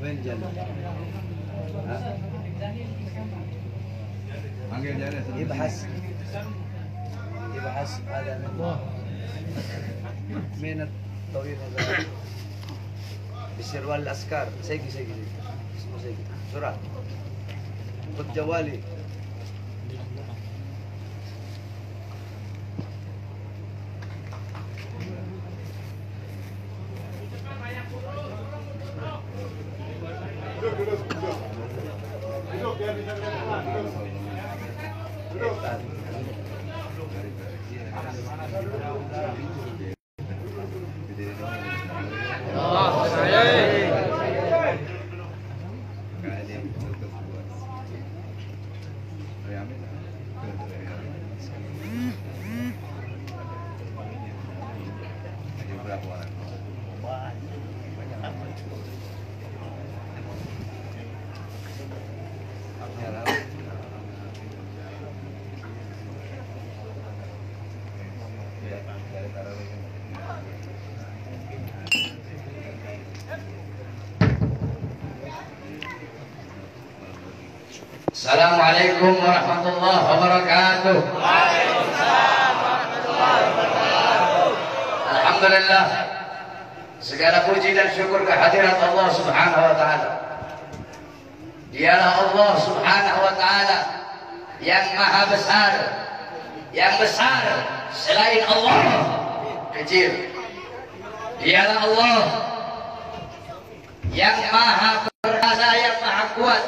وين جل؟ يبحث هذا من الطويل هذا بسروال الأسكار سيجي اسمه سيجي بسرعة خذ جوالي. Assalamualaikum warahmatullahi wabarakatuh. Waalaikumsalam warahmatullahi wabarakatuh. Alhamdulillah, segala puji dan syukur kehadirat Allah Subhanahu wa taala. Dialah Allah Subhanahu wa taala yang maha besar, yang besar selain Allah kecil. Dialah Allah yang maha perkasa, yang maha kuat.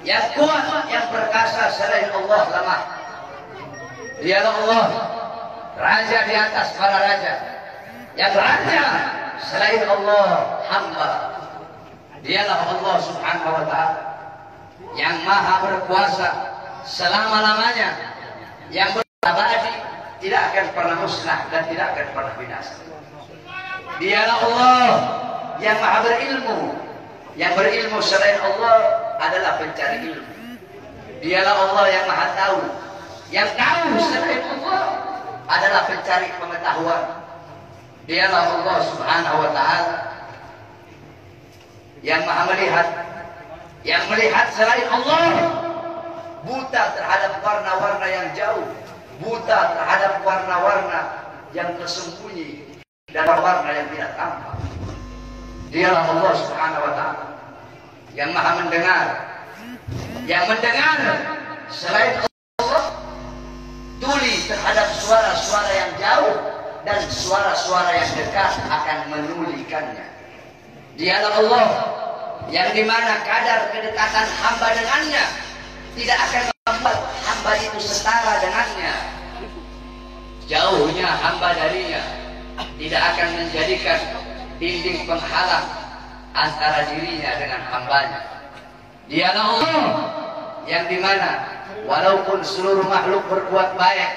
Yang kuat, yang perkasa selain Allah lemah. Dialah Allah, raja di atas para raja. Yang raja selain Allah hamba. Dialah Allah Subhanahu wa taala yang maha berkuasa selama-lamanya, yang berabadi, tidak akan pernah musnah dan tidak akan pernah binasa. Dialah Allah yang maha berilmu. Yang berilmu selain Allah adalah pencari ilmu. Dialah Allah yang maha tahu. Yang tahu selain Allah adalah pencari pengetahuan. Dialah Allah Subhanahu wa taala yang maha melihat. Yang melihat selain Allah buta terhadap warna-warna yang jauh, buta terhadap warna-warna yang tersembunyi dan warna yang tidak tampak. Dialah Allah Subhanahu wa taala yang maha mendengar. Yang mendengar selain Allah tuli terhadap suara-suara yang jauh dan suara-suara yang dekat akan menulikannya. Dialah Allah yang dimana kadar kedekatan hamba dengannya tidak akan membuat hamba itu setara dengannya. Jauhnya hamba darinya tidak akan menjadikan dinding penghalang antara dirinya dengan hambanya. Dialah Allah yang dimana walaupun seluruh makhluk berbuat baik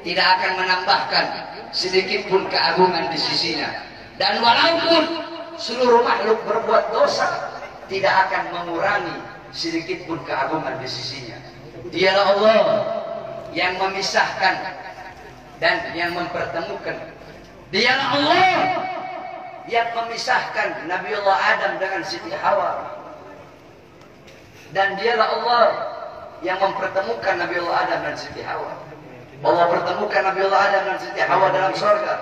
tidak akan menambahkan sedikit pun keagungan di sisinya, dan walaupun seluruh makhluk berbuat dosa tidak akan mengurangi sedikit pun keagungan di sisinya. Dialah Allah yang memisahkan dan yang mempertemukan. Dialah Allah yang memisahkan Nabiullah Adam dengan Siti Hawa, dan dialah Allah yang mempertemukan Nabiullah Adam dan Siti Hawa. Allah pertemukan Nabiullah Adam dan Siti Hawa dalam surga,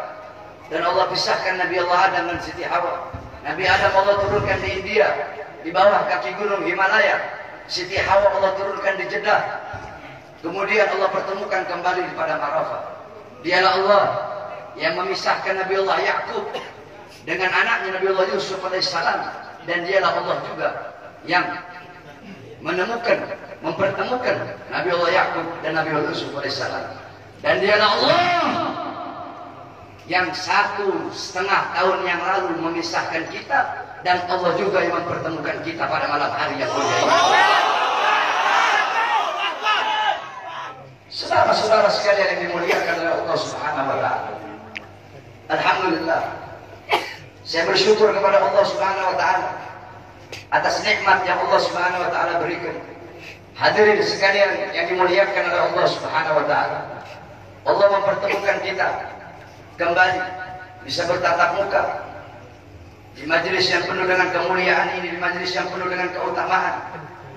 dan Allah pisahkan Nabiullah Adam dan Siti Hawa. Nabi Adam Allah turunkan di India, di bawah kaki gunung Himalaya. Siti Hawa Allah turunkan di Jeddah. Kemudian Allah pertemukan kembali di padang Arafah. Dialah Allah yang memisahkan Nabiullah Yakub dengan anaknya Nabiullah Yusuf alaihissalam, dan dialah Allah juga yang mempertemukan Nabiullah Yakub dan Nabiullah Yusuf alaihissalam. Dan dialah Allah yang 1,5 tahun yang lalu memisahkan kita, dan Allah juga yang mempertemukan kita pada malam hari yang mulia ini. Saudara-saudara sekalian yang dimuliakan oleh Allah Subhanahu wa taala, alhamdulillah, saya bersyukur kepada Allah Subhanahu wa taala atas nikmat yang Allah Subhanahu wa taala berikan. Hadirin sekalian yang dimuliakan oleh Allah Subhanahu wa taala, Allah mempertemukan kita kembali bisa bertatap muka di majelis yang penuh dengan kemuliaan ini, di majelis yang penuh dengan keutamaan,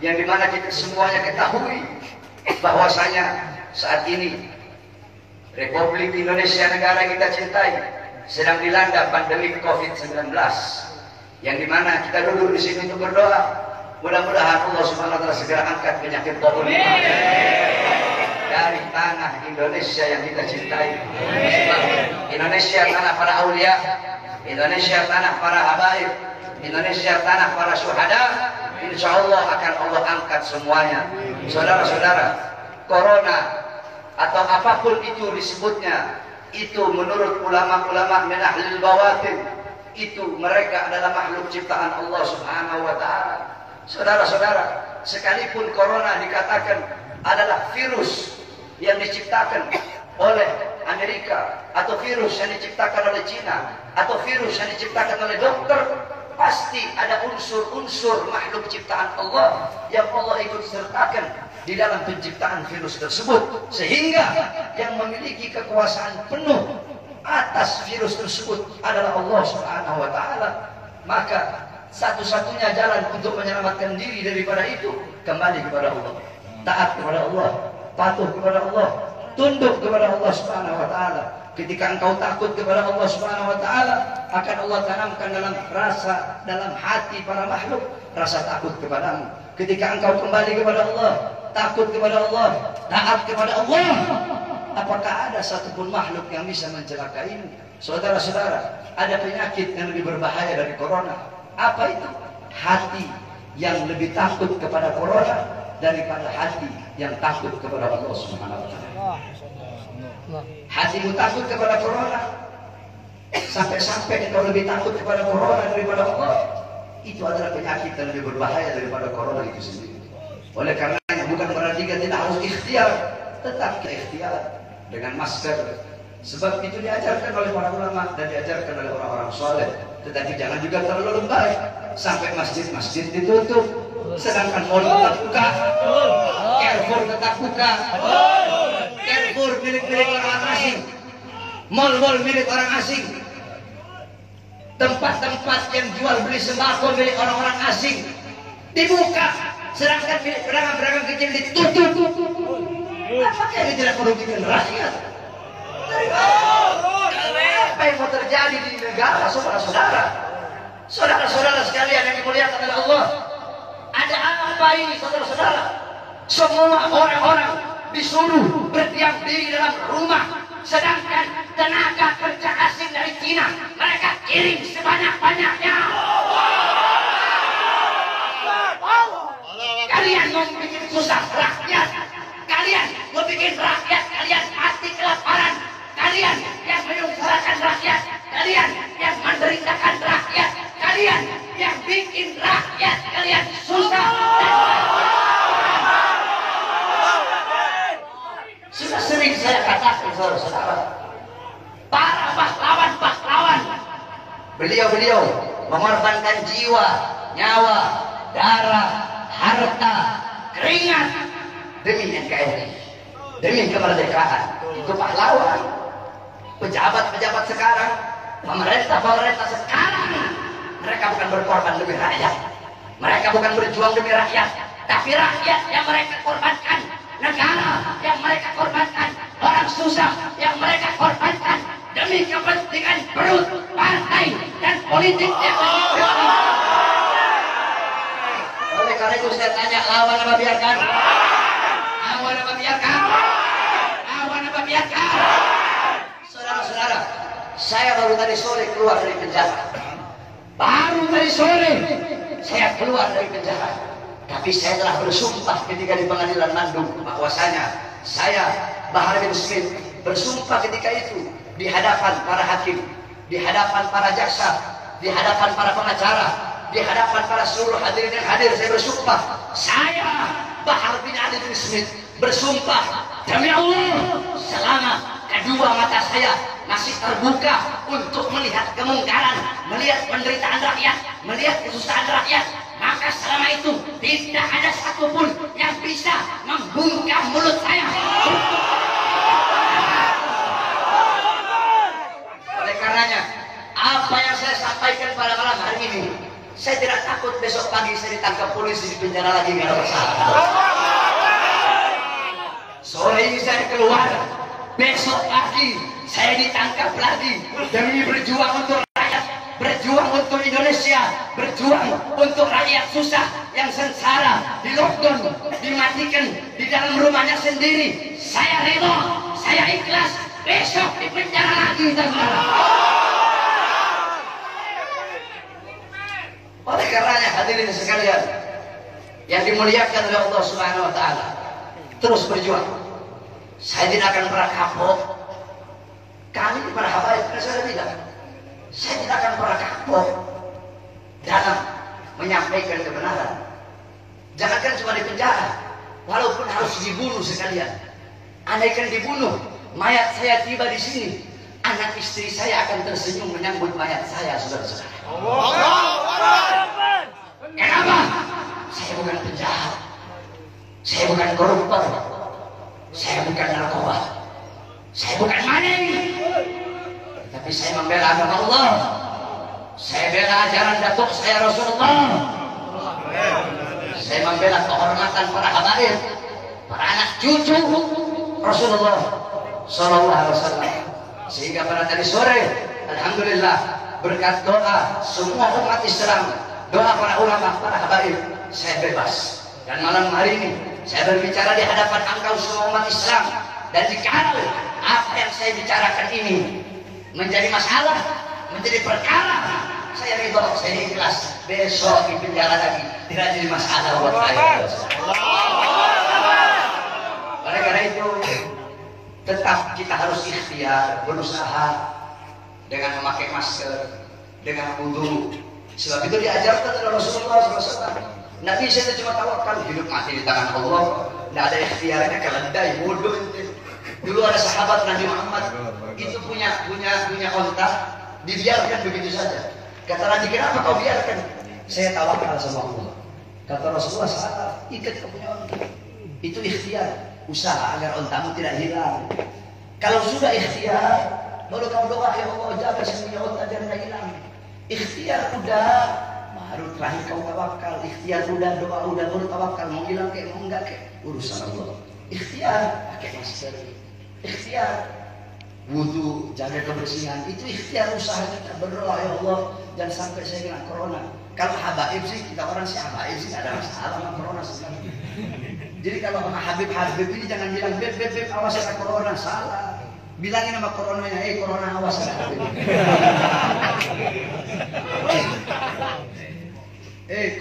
yang dimana kita semuanya ketahui bahwasanya saat ini Republik Indonesia, negara yang kita cintai, sedang dilanda pandemi COVID-19, yang dimana kita duduk di sini untuk berdoa. Mudah-mudahan Allah Subhanahu wa Ta'ala segera angkat penyakit COVID dari tanah Indonesia yang kita cintai. Sebab Indonesia tanah para aulia, Indonesia tanah para habaib, Indonesia tanah para syuhada. Insya Allah akan Allah angkat semuanya. Saudara-saudara, corona atau apapun itu disebutnya, itu menurut ulama-ulama min ahlil bawatin, itu mereka adalah makhluk ciptaan Allah Subhanahu wa Ta'ala. Saudara-saudara, sekalipun corona dikatakan adalah virus yang diciptakan oleh Amerika, atau virus yang diciptakan oleh Cina, atau virus yang diciptakan oleh dokter, pasti ada unsur-unsur makhluk ciptaan Allah yang Allah ikut sertakan di dalam penciptaan virus tersebut, sehingga yang memiliki kekuasaan penuh atas virus tersebut adalah Allah Subhanahu wa Ta'ala. Maka satu-satunya jalan untuk menyelamatkan diri daripada itu kembali kepada Allah, taat kepada Allah, patuh kepada Allah, tunduk kepada Allah Subhanahu wa Ta'ala. Ketika engkau takut kepada Allah Subhanahu wa Ta'ala, akan Allah tanamkan dalam hati para makhluk rasa takut kepadamu. Ketika engkau kembali kepada Allah, takut kepada Allah, taat kepada Allah, apakah ada satupun makhluk yang bisa mencelakaimu? Saudara-saudara, ada penyakit yang lebih berbahaya dari corona. Apa itu? Hati yang lebih takut kepada corona daripada hati yang takut kepada Allah Subhanahu wa Ta'ala. Hatimu takut kepada corona, sampai-sampai engkau lebih takut kepada corona daripada Allah. Itu adalah penyakit yang lebih berbahaya daripada corona itu sendiri. Oleh karenanya bukan berarti kita tidak harus ikhtiar, tetap kita ikhtiar dengan masker. Sebab itu diajarkan oleh para ulama dan diajarkan oleh orang-orang soleh. Tetapi jangan juga terlalu lebay sampai masjid-masjid ditutup, sedangkan mal tetap buka, Carrefour tetap buka, Carrefour milik orang asing, mal-mal milik orang asing, tempat-tempat yang jual beli sembako milik orang-orang asing dibuka, sedangkan milik pedagang-pedagang kecil ditutup. Apakah ini tidak merugikan rakyat? Apa yang mau terjadi di negara, saudara-saudara? Saudara-saudara sekalian yang dimuliakan oleh Allah, ada apa ini, saudara-saudara? Semua orang-orang disuruh berdiam diri dalam rumah, sedangkan tenaga kerja asing dari Cina mereka kirim sebanyak-banyaknya. Kalian mau bikin susah rakyat, kalian mau bikin rakyat kalian mati kelaparan, kalian yang menyusahkan rakyat, kalian yang menderitakan rakyat, kalian yang bikin rakyat kalian susah. Sudah sering saya katakan, saudara-saudara, para pahlawan-pahlawan, beliau-beliau mengorbankan jiwa, nyawa, darah, harta, keringat demi NKRI, demi kemerdekaan. Itu pahlawan. Pejabat-pejabat sekarang, pemerintah sekarang, mereka bukan berkorban demi rakyat, mereka bukan berjuang demi rakyat, tapi rakyat yang mereka korbankan, negara yang mereka korbankan, orang susah yang mereka korbankan demi kepentingan perut, partai, dan politik yang lebih. Oleh karena itu saya tanya, lawan apa biarkan? Lawan apa biarkan? Lawan apa biarkan? Saudara-saudara, saya baru tadi sore keluar dari penjara. Baru tadi sore saya keluar dari penjara. Tapi saya telah bersumpah ketika di pengadilan Bandung bahwasanya saya, Bahar bin Smith, bersumpah ketika itu di hadapan para hakim, di hadapan para jaksa, di hadapan para pengacara, di hadapan para seluruh hadirin yang hadir. Saya bersumpah, saya Bahar bin Ali bin Smith bersumpah demi Allah, selama kedua mata saya masih terbuka untuk melihat kemungkaran, melihat penderitaan rakyat, melihat kesusahan rakyat, maka selama itu tidak ada satupun yang bisa membungkam mulut saya. Oleh karenanya, apa yang saya sampaikan pada malam hari Saya tidak takut besok pagi saya ditangkap polisi di penjara lagi nggak ada masalah. Sore ini saya keluar, besok pagi saya ditangkap lagi demi berjuang untuk rakyat, berjuang untuk Indonesia, berjuang untuk rakyat susah yang sengsara, di lockdown, dimatikan di dalam rumahnya sendiri. Saya rela, saya ikhlas, besok di penjara lagi, saudara. Oleh karenanya hadirin sekalian yang dimuliakan oleh Allah Subhanahu wa taala, terus berjuang. Saya tidak akan pernah kapok. Kami para habaib, saya bilang, saya tidak akan pernah kapok dalam menyampaikan kebenaran. Jangankan cuma di penjara, walaupun harus dibunuh sekalian. Andaikan dibunuh, mayat saya tiba di sini, anak istri saya akan tersenyum menyambut mayat saya, saudara-saudara. Kenapa? Saya bukan penjahat, saya bukan koruptor, saya bukan narkoba, saya bukan maling, tapi saya membela agama Allah. Saya bela ajaran datuk saya Rasulullah. Saya membela kehormatan para habaib, para anak cucu Rasulullah Sallallahu Alaihi Wasallam. Sehingga pada tadi sore, alhamdulillah, berkat doa semua umat Islam, doa para ulama, para habaib, saya bebas. Dan malam hari ini saya berbicara di hadapan engkau semua umat Islam. Dan jika apa yang saya bicarakan ini menjadi masalah, menjadi perkara, saya ridho, saya ikhlas. Besok di penjara lagi tidak jadi masalah buat saya. Oleh karena itu, tetap kita harus ikhtiar, berusaha dengan memakai masker, dengan wudu. Sebab itu diajarkan oleh Rasulullah SAW. Nabi saya cuma tawakal, hidup mati di tangan Allah. Tidak ada ikhtiarnya, keledai, bodoh. Dulu ada sahabat Nabi Muhammad, itu punya onta, dibiarkan begitu saja. Kata Nabi, kenapa kau biarkan? Saya tawakal sama Allah. Kata Rasulullah, salah, ikat kau punya onta. Itu ikhtiar, usaha agar ontamu tidak hilang. Kalau sudah ikhtiar, baru kau doa, ya Allah, jaga saya punya onta jangan hilang. Ikhtiar udah, baru terakhir kau tawakal. Ikhtiar udah, doa udah, baru tawakal. Mau hilang kayak mau enggak kayak urusan Allah. Ikhtiar pakai masker, ikhtiar wudu, jaga kebersihan, itu ikhtiar usaha kita. Berdoa, ya Allah jangan sampai saya kena corona. Kalau habaib sih, kita orang sih habaib sih, ada masalah sama corona sebenarnya. Jadi kalau sama Habib ini jangan bilang beb awas ada corona, salah. Bilangin sama coronanya, corona awas ada Habib.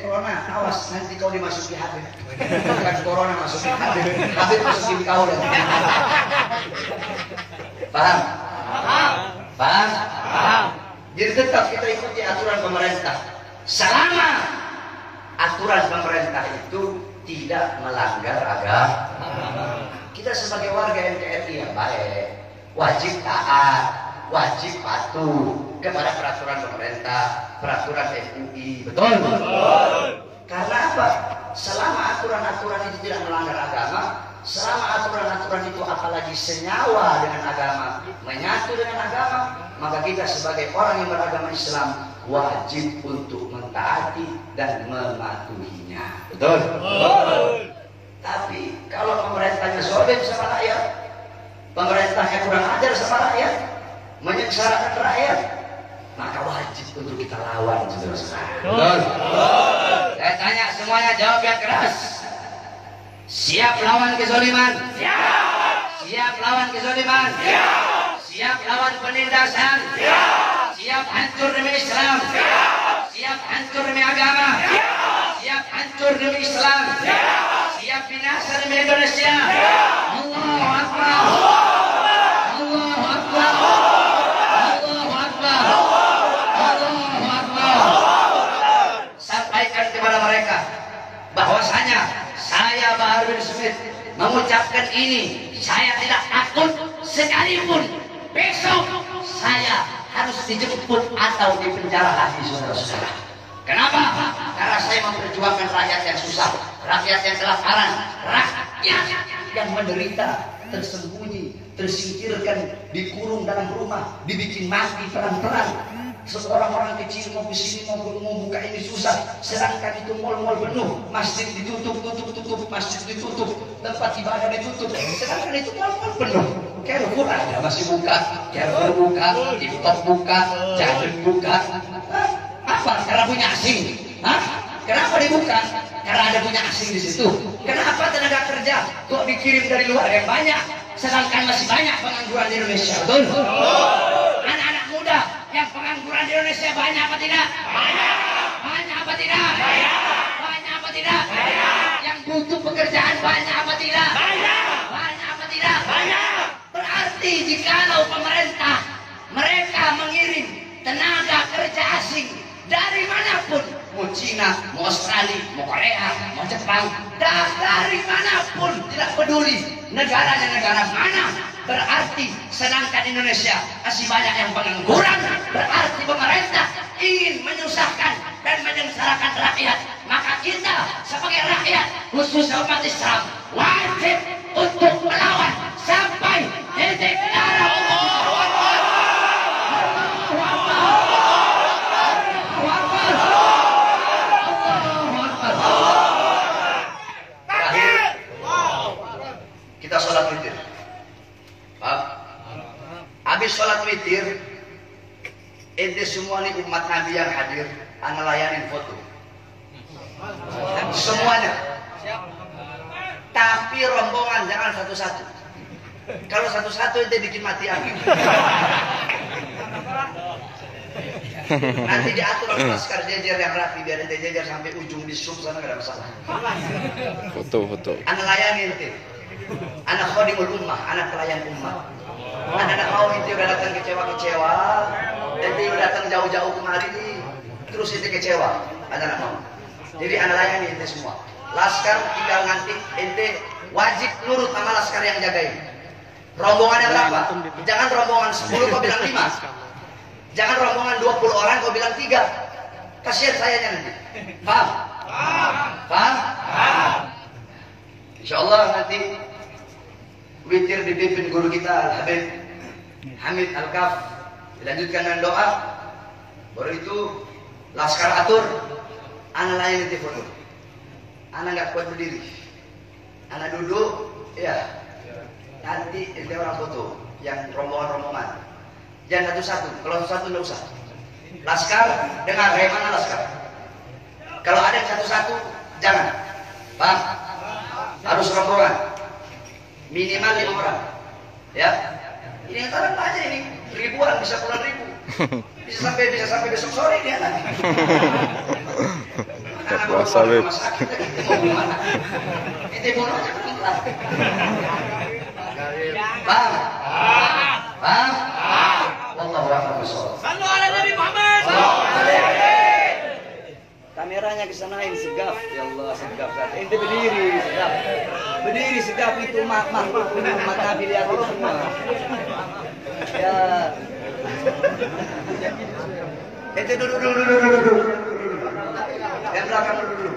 Corona awas, nanti kau dimasuki Habib. Bukan corona masuki Habib, Habib masuki kau dan. Paham? Paham? Jadi tetap kita ikuti aturan pemerintah. Selama aturan pemerintah itu tidak melanggar agama. Kita sebagai warga NKRI yang baik, wajib taat, wajib patuh kepada peraturan pemerintah, peraturan MUI. Betul? Karena apa? Selama aturan-aturan itu tidak melanggar agama, selama aturan-aturan itu apalagi senyawa dengan agama, menyatu dengan agama, maka kita sebagai orang yang beragama Islam wajib untuk mentaati dan mematuhinya. Betul? Tapi kalau pemerintahnya zalim sama rakyat, pemerintahnya kurang ajar sama rakyat, menyengsarakan rakyat, maka wajib untuk kita lawan, saudara-saudara. Betul? Saya tanya semuanya, jawab yang keras. Siap lawan kezaliman? Siap. Siap lawan kezaliman? Siap. Siap lawan penindasan? Siap. Siap hancur demi Islam? Siap. Siap hancur demi agama? Siap. Siap hancur demi Islam? Siap. Siap binasa demi Indonesia? Siap. Allahu Akbar. Allahu Akbar. Allahu Akbar. Allahu Akbar. Sampaikan kepada mereka bahwasanya saya Bahar bin Smith mengucapkan ini, saya tidak takut sekalipun besok saya harus dijemput atau dipenjara lagi, saudara-saudara. Kenapa? Karena saya memperjuangkan rakyat yang susah, rakyat yang kelaparan, rakyat yang menderita, tersembunyi, tersingkirkan, dikurung dalam rumah, dibikin mati pelan-pelan. Seorang orang kecil mau kesini mau buka ini susah, sedangkan itu mal-mal penuh, masjid ditutup, masjid ditutup, tempat ibadah ditutup, sedangkan itu mal-mal penuh. Carrefour ada masih buka, Carrefour buka, TikTok buka, Jadon buka. Apa? Karena punya asing. Kenapa dibuka? Karena ada punya asing di situ. Kenapa tenaga kerja kok dikirim dari luar yang banyak, sedangkan masih banyak pengangguran di Indonesia? Betul? Anak-anak muda yang pengangguran di Indonesia banyak apa tidak? Banyak. Banyak apa tidak? Banyak. Banyak apa tidak? Banyak. Yang butuh pekerjaan banyak apa tidak? Banyak. Banyak apa tidak? Banyak. Berarti jikalau pemerintah mereka mengirim tenaga kerja asing dari manapun, mau Cina, mau Australia, mau Korea, mau Jepang, dari manapun, tidak peduli negaranya negara mana, berarti sedangkan Indonesia masih banyak yang pengangguran, berarti pemerintah ingin menyusahkan dan menyengsarakan rakyat. Maka kita sebagai rakyat, khususnya umat Islam, wajib untuk melawan sampai titik darah. Kita sholat witir. Habis sholat witir, ente semua nih umat Nabi yang hadir, ana layanin foto. Semuanya. Tapi rombongan jangan satu-satu. Kalau satu-satu ente bikin mati aku. Nanti diatur oleh laskar jejer yang rapi, biar ente jejer sampai ujung di sub sana, gak ada masalah. Foto. Ana layanin ente. Anak khodimul ummah, anak pelayan ummah. Anak mau itu udah datang kecewa-kecewa, ente udah datang jauh-jauh kemari nih, terus ente kecewa, anak mau. Jadi anak layani ente semua. Laskar tinggal nanti ente wajib nurut sama laskar yang jagain. Rombongannya berapa? Jangan rombongan 10 kau bilang 5. Jangan rombongan 20 orang kau bilang 3. Kasihan sayanya nanti. Paham? Paham? Insyaallah nanti witir dipimpin guru kita Habib Hamid Al-Kaf, dilanjutkan dengan doa, baru itu laskar atur, anak lain di foto. Anak nggak kuat berdiri, anak duduk, ya nanti itu orang foto yang rombongan, jangan satu-satu, kalau satu-satu nggak usah. Laskar dengar dari mana laskar, kalau ada yang satu-satu jangan, paham? Harus rombongan minimal 5 orang, ya. Ini yang taruh aja ini ribuan, bisa puluhan ribu, bisa sampai besok sore dia nanti. Anak Puasa, Beb. rumah sakit, kita mau kemana? Kita bunuh aja kita. Bang, bang, Wallahu a'lam bishawab. Sallu ala Nabi Muhammad. Kameranya kesanain segaf, ya Allah segaf. Ente berdiri segaf, berdiri segaf itu umat Nabi lihat itu semua. Ya, ente duduk. Yang belakang dulu.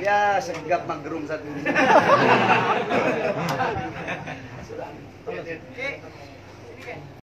Ya segaf magrum satu. Sudah.